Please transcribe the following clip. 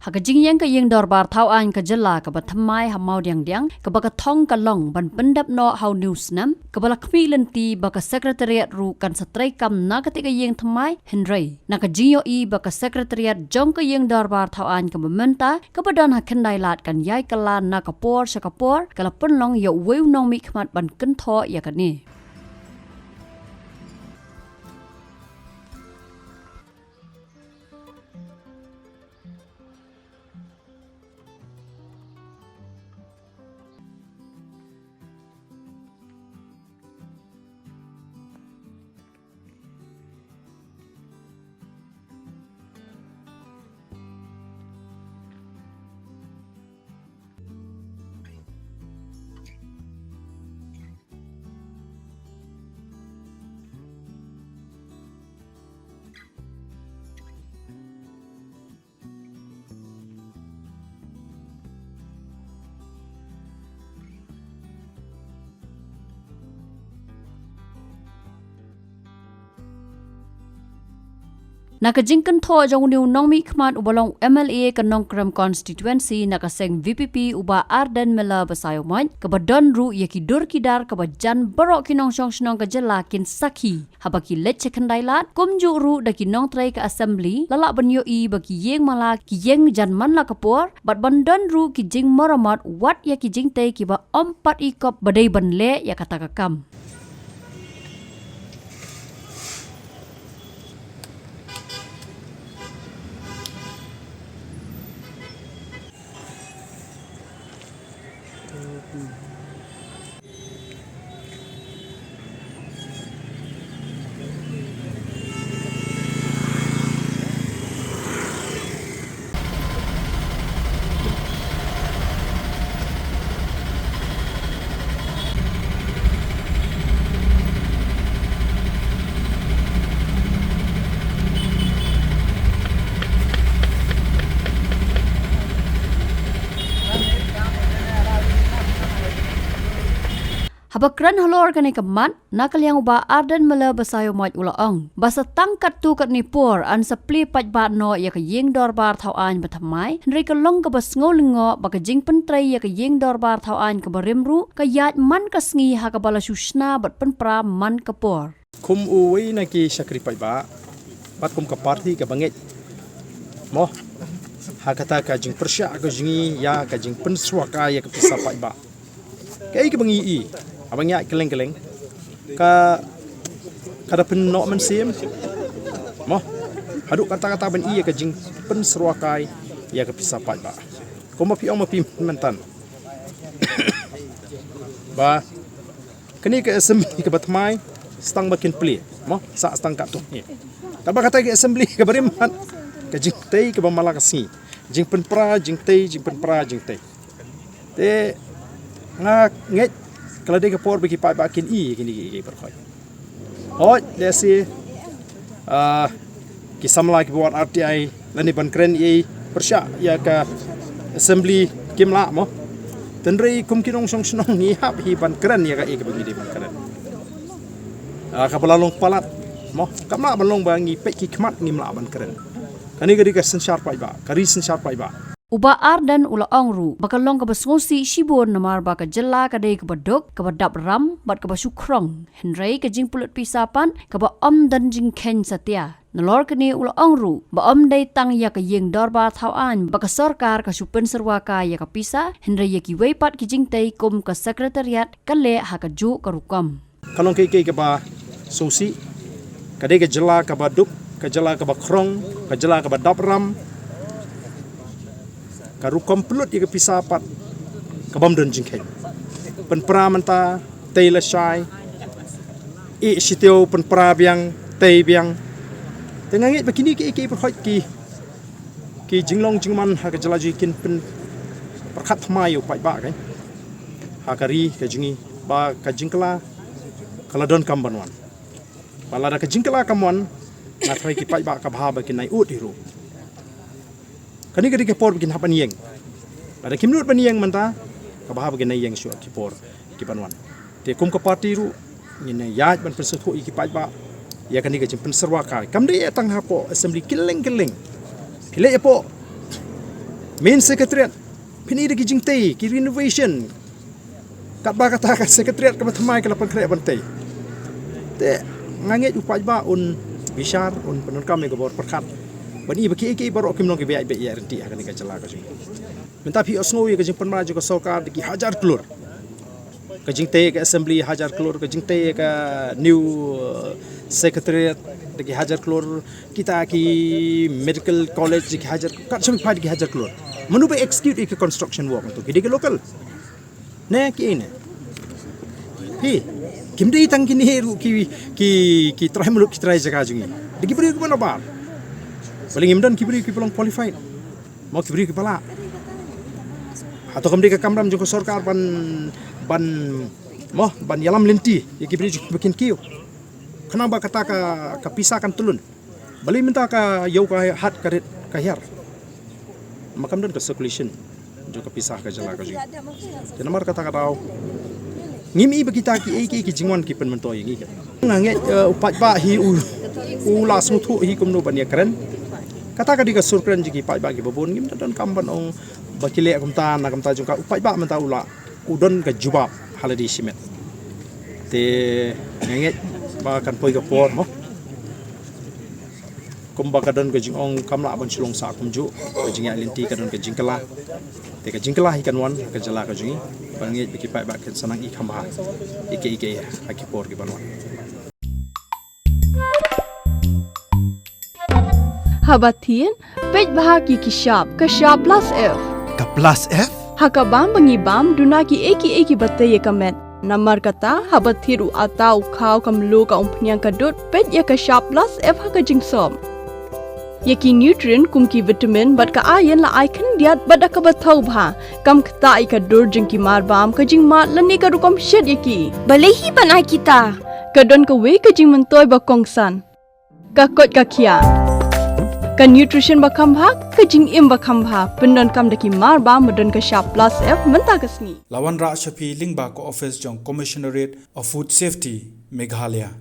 hak jing yang ka yeng dorbar thau an ka jela ka bathamai hamau diang ka baka thong ka long ban pendap no how news nam ka bala khmi lenti baka secretariat ru kan satrai kam na ka te ka yeng thamai henry na ka jio i baka secretariat jong ka yeng dorbar thau an ka mementa ka badan ha khandai lat kan yai kala na ka por shakapor kala pun long yo weu nong mi khmat ban kan tho ya ka ni Nakajingkan tho jong niu nong mi khmat ubalong MLA kanong kram constituency nakaseng VPP uba Ardent mela basayomaj kabadon ru yakidur kidar kabajan barok kinong song snong ka jela kin sakhi habaki leche khandailat kumju ru dakinong trai ka assembly lala banyo i baki yeng mala ki yeng janman la kapor bat bandon ru ki jing maramat wat ya ki jing te ki ba ompat i kop badai banle ya kata kakam Habakran halor kani kemat nakaliang uba Ardent mela basayomaj ulaong basa tangkat tu kat nipur an sapli paj bat no ya ka yeng dorbar thau an bathamai nri ka long ka bas ngolingo baka jing pentrai ya ka yeng dorbar thau an ka barim ru ka yat man ka sngi ha ka bala Shna bat Pynpra man ka por kum uwi na ki sakri paj ba bat kum ka parti ka banget mo ha kata ka jing persya ka jingi ya ka jing penswa ka ya ka Pisa paj ba kai ka bangi i abang ya keleng-keleng ka kada penok mensim mo haduk kata-kata ben iya ka jing pen serwakai ya ka Pisa pat ba ko mapi mentan ba kini ka assembly ka batmai stang bakin pli mo sa stang ka tu ni kaba kata ka assembly ka barim ka jing tei ka bamalakasi jing Pynpra jing tei jing Pynpra jing tei te nga nget kalau dia kepor bagi pai bakin i kini berkhoi hoi desi kisam lagi buat Atiar lani ban kren i persya ya ka assembly kimla mo tenri kum kinong song snong ni hap hi ban kren ya ka i bagi di ban kren ka balalong palat mo kama balong bangi pek ki khmat ngimla ban kren kani gadi ka sensyar pai ba kari sensyar pai ba Uba Ardent ula ongru bakalong ka basngosi shibon namar baka jela ka dei ka badok ka badap ram bat ka basukrong henrei ka jing pulut pisapan ka ba om dan jing ken satia nalor kini ula ongru ba om dei tang ya ka yeng dorba thau an baka sarkar ka supen Syrwa ka ya ka Pisa henrei ya ki weipat ki jing tei kum ka secretariat ka le ha ka ju ka rukom kalong kai ka ba sosi ka dei ka jela ka baduk ka jela ka ba krong ka jela ka badap ram karu komplut ya ke Pisa pat kabam dan jingkhen Pynpra menta tei la shai i sitio Pynpra biang tei biang tengangit begini ki perhoi ki jinglong jingman ha ka jalaji kin pen perkhat mayu pai ba kan ha kari ka jingi ba ka jingkla kala don kambanwan bala da ka jingkla kamwan na thai ki pai ba ka bha ba kin nai ut hiru kani kadi ke por bikin hapan yeng ada kimnut pan yeng manta ka bahab bikin yeng syu ki por ki panwan te kum ka parti ru ni yaj ban persatu ki paj ba ya kani ka jimpen Syrwa ka kam de tang ha po assembly kileng kileng kile po main secretariat pini de kijing tei ki renovation kat ba kata kat secretariat ka thamai ka lapan kre ban tei te nganget upai ba un bishar un penun kami ka bor perkat bani baki ki baro kim nong ki bai bai renti akan ka chala ka jing minta phi osngo ye ka jing panma jo ka sarkar ki 1000 crore ka jing tei ka assembly 1000 crore ka jing tei ka new secretariat ki 1000 crore kita ki medical college ki 1000 kat sami pha ki 1000 crore manu ba execute ki construction work tu ki local ne ki ne hi kimdei tang kini heru ki try muluk ki try jaga jungi digi beri ko ba paling imdan ki beri ki pulang qualified mau ki beri ki pala atau kamdi ka kamram joko sarkar ban yalam lenti ki beri bikin kiu kenapa kata ka Pisa kan tulun bali minta ka yau ka hat karet ka her makam dan ka circulation joko Pisa ka jala ka jungi janamar kata ka tau ngimi bagita ki jingwan ki pen mentoi ngi ka nganget upat ba hi u la smuthu hi kumno bania keren kata ka diga surkren ji ki pai ba ki babon ngim dan kamban ong bakile akumta na kamta jungka upat ba menta ula udon ka jubab haladi simet te nganget ba kan poi ka por mo kumba ka don ka jingong kamla ban Shillong sa kumju ka jinga linti ka don ka jingkala te ka jingkala ikan wan ka jala ka jingi bangit biki pai ba kan sanang ikamba ike aki por ki banwan Habatin pej bahagi ki sharp plus F ka plus F hakabam bangibam duna ki eki bataye kamet namar kata habathiru atau khau kamlu ka umpnyang kadut pej ya ka sharp plus F haka jingsom yaki nutrient kumki vitamin bat ka ayan la icon diat bada ka bathau bha kam kta I ka dur jingki mar bam ka jing ma lani ka rukom shed yaki balehi banai kita ka don ka we ka jing mentoy ba kongsan ka kot ka khia ka nutrition ba kham bha ka jing im ba kham bha pendon kam daki mar ba madon ka sharp plus F menta ka sni lawan ra shapi lingba ko office jong commissionerate of food safety Meghalaya